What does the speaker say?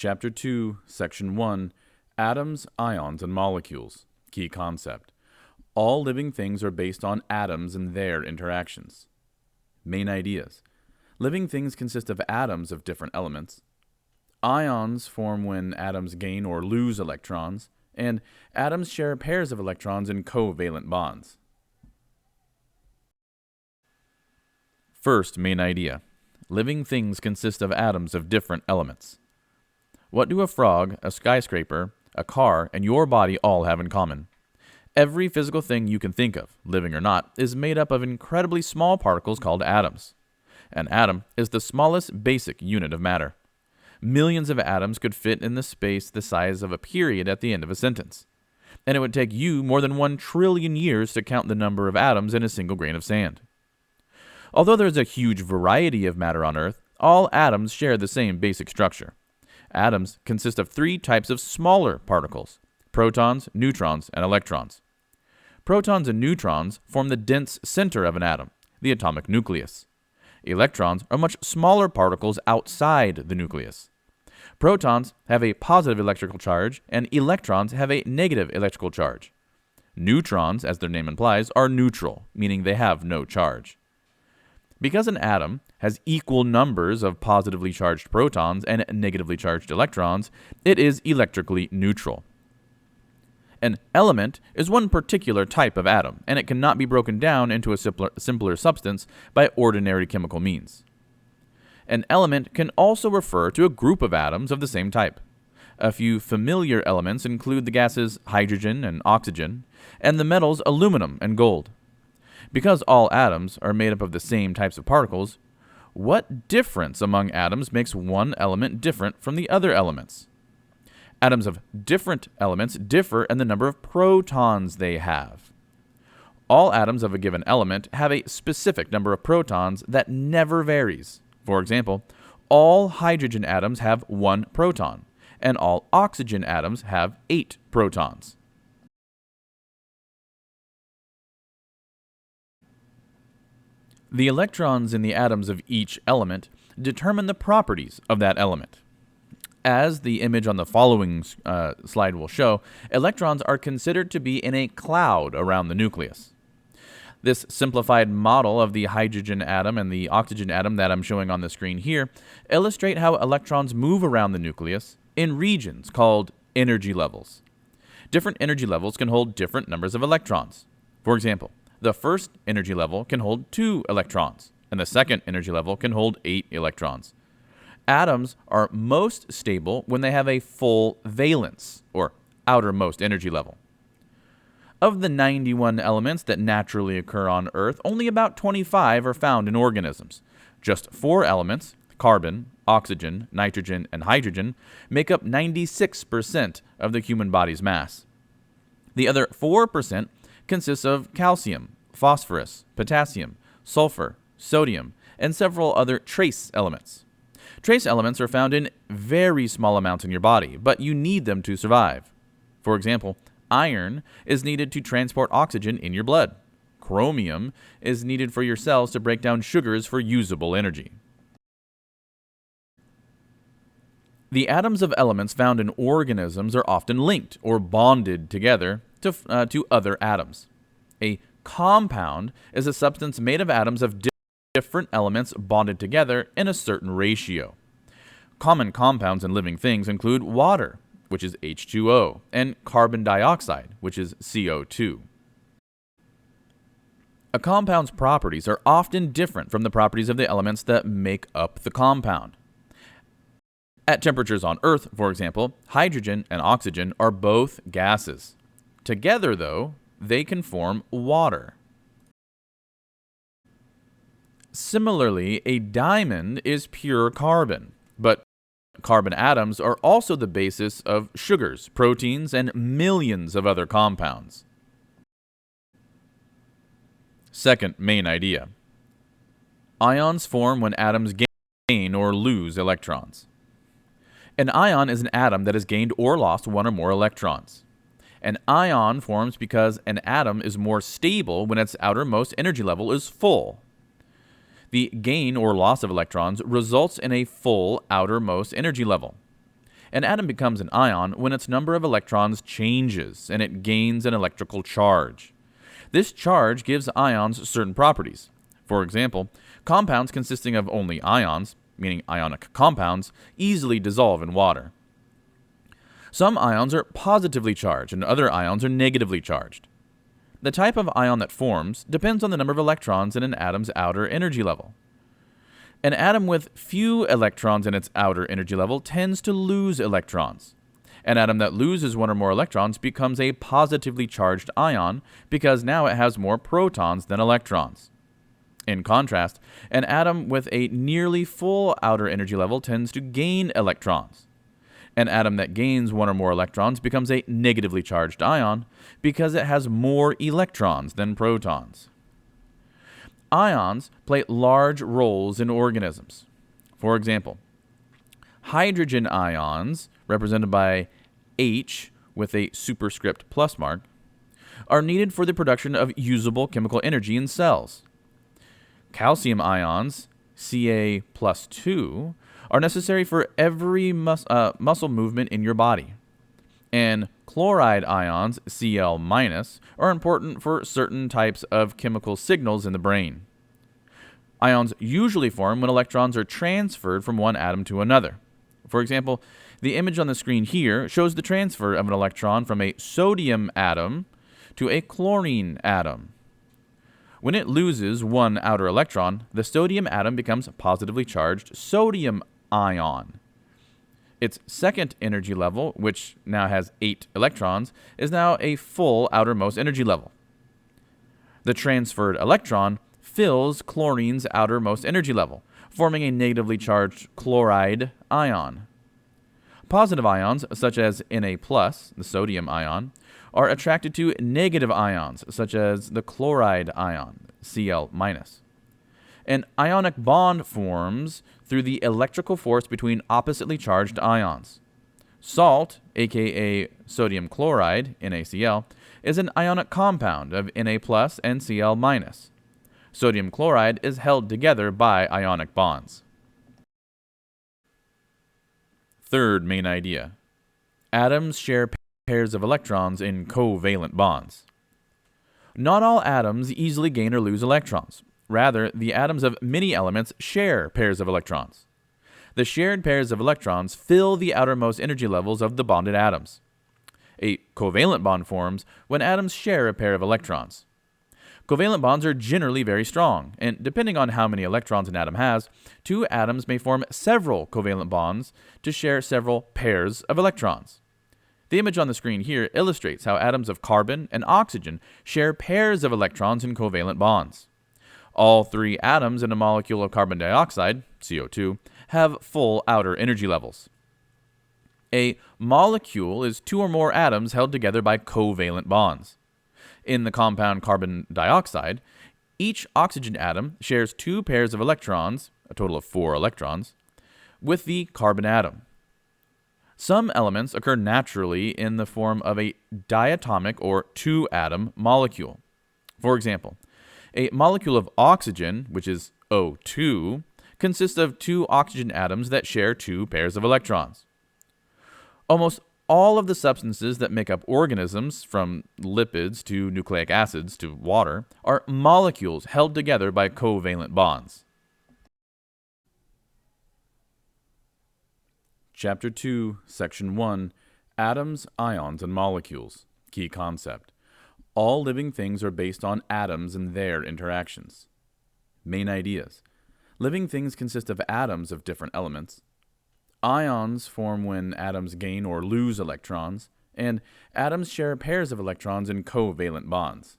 Chapter 2, Section 1, Atoms, Ions, and Molecules. Key concept. All living things are based on atoms and their interactions. Main ideas. Living things consist of atoms of different elements. Ions form when atoms gain or lose electrons, and atoms share pairs of electrons in covalent bonds. First main idea. Living things consist of atoms of different elements. What do a frog, a skyscraper, a car, and your body all have in common? Every physical thing you can think of, living or not, is made up of incredibly small particles called atoms. An atom is the smallest basic unit of matter. Millions of atoms could fit in the space the size of a period at the end of a sentence. And it would take you more than 1 trillion years to count the number of atoms in a single grain of sand. Although there is a huge variety of matter on Earth, all atoms share the same basic structure. Atoms consist of 3 types of smaller particles: protons, neutrons, and electrons. Protons and neutrons form the dense center of an atom, the atomic nucleus. Electrons are much smaller particles outside the nucleus. Protons have a positive electrical charge, and electrons have a negative electrical charge. Neutrons, as their name implies, are neutral, meaning they have no charge. Because an atom has equal numbers of positively charged protons and negatively charged electrons, it is electrically neutral. An element is one particular type of atom, and it cannot be broken down into a simpler substance by ordinary chemical means. An element can also refer to a group of atoms of the same type. A few familiar elements include the gases hydrogen and oxygen, and the metals aluminum and gold. Because all atoms are made up of the same types of particles, what difference among atoms makes one element different from the other elements? Atoms of different elements differ in the number of protons they have. All atoms of a given element have a specific number of protons that never varies. For example, all hydrogen atoms have 1 proton, and all oxygen atoms have 8 protons. The electrons in the atoms of each element determine the properties of that element. As the image on the following slide will show, electrons are considered to be in a cloud around the nucleus. This simplified model of the hydrogen atom and the oxygen atom that I'm showing on the screen here illustrate how electrons move around the nucleus in regions called energy levels. Different energy levels can hold different numbers of electrons. For example, the first energy level can hold 2 electrons, and the second energy level can hold 8 electrons. Atoms are most stable when they have a full valence, or outermost energy level. Of the 91 elements that naturally occur on Earth, only about 25 are found in organisms. Just 4 elements, carbon, oxygen, nitrogen, and hydrogen, make up 96% of the human body's mass. The other 4% consists of calcium, phosphorus, potassium, sulfur, sodium, and several other trace elements. Trace elements are found in very small amounts in your body, but you need them to survive. For example, iron is needed to transport oxygen in your blood. Chromium is needed for your cells to break down sugars for usable energy. The atoms of elements found in organisms are often linked or bonded together to other atoms. A compound is a substance made of atoms of different elements bonded together in a certain ratio. Common compounds in living things include water, which is H2O, and carbon dioxide, which is CO2. A compound's properties are often different from the properties of the elements that make up the compound. At temperatures on Earth, for example, hydrogen and oxygen are both gases. Together, though, they can form water. Similarly, a diamond is pure carbon, but carbon atoms are also the basis of sugars, proteins, and millions of other compounds. Second main idea. Ions form when atoms gain or lose electrons. An ion is an atom that has gained or lost 1 or more electrons. An ion forms because an atom is more stable when its outermost energy level is full. The gain or loss of electrons results in a full outermost energy level. An atom becomes an ion when its number of electrons changes and it gains an electrical charge. This charge gives ions certain properties. For example, compounds consisting of only ions, meaning ionic compounds, easily dissolve in water. Some ions are positively charged and other ions are negatively charged. The type of ion that forms depends on the number of electrons in an atom's outer energy level. An atom with few electrons in its outer energy level tends to lose electrons. An atom that loses one or more electrons becomes a positively charged ion because now it has more protons than electrons. In contrast, an atom with a nearly full outer energy level tends to gain electrons. An atom that gains one or more electrons becomes a negatively charged ion because it has more electrons than protons. Ions play large roles in organisms. For example, hydrogen ions, represented by H with a superscript plus mark, are needed for the production of usable chemical energy in cells. Calcium ions, Ca plus 2, are necessary for every muscle movement in your body. And chloride ions, Cl minus, are important for certain types of chemical signals in the brain. Ions usually form when electrons are transferred from one atom to another. For example, the image on the screen here shows the transfer of an electron from a sodium atom to a chlorine atom. When it loses one outer electron, the sodium atom becomes positively charged sodium ion. Its second energy level, which now has 8 electrons, is now a full outermost energy level. The transferred electron fills chlorine's outermost energy level, forming a negatively charged chloride ion. Positive ions, such as Na+, the sodium ion, are attracted to negative ions, such as the chloride ion, Cl-. An ionic bond forms through the electrical force between oppositely charged ions. Salt, aka sodium chloride, NaCl, is an ionic compound of Na+ and Cl-. Sodium chloride is held together by ionic bonds. Third main idea. Atoms share pairs of electrons in covalent bonds. Not all atoms easily gain or lose electrons. Rather, the atoms of many elements share pairs of electrons. The shared pairs of electrons fill the outermost energy levels of the bonded atoms. A covalent bond forms when atoms share a pair of electrons. Covalent bonds are generally very strong, and depending on how many electrons an atom has, two atoms may form several covalent bonds to share several pairs of electrons. The image on the screen here illustrates how atoms of carbon and oxygen share pairs of electrons in covalent bonds. All 3 atoms in a molecule of carbon dioxide, CO2, have full outer energy levels. A molecule is 2 or more atoms held together by covalent bonds. In the compound carbon dioxide, each oxygen atom shares 2 pairs of electrons, a total of 4 electrons, with the carbon atom. Some elements occur naturally in the form of a diatomic or 2-atom molecule. For example, a molecule of oxygen, which is O2, consists of 2 oxygen atoms that share 2 pairs of electrons. Almost all of the substances that make up organisms, from lipids to nucleic acids to water, are molecules held together by covalent bonds. Chapter 2, Section 1, Atoms, Ions, and Molecules. Key concept. All living things are based on atoms and their interactions. Main ideas. Living things consist of atoms of different elements. Ions form when atoms gain or lose electrons, and atoms share pairs of electrons in covalent bonds.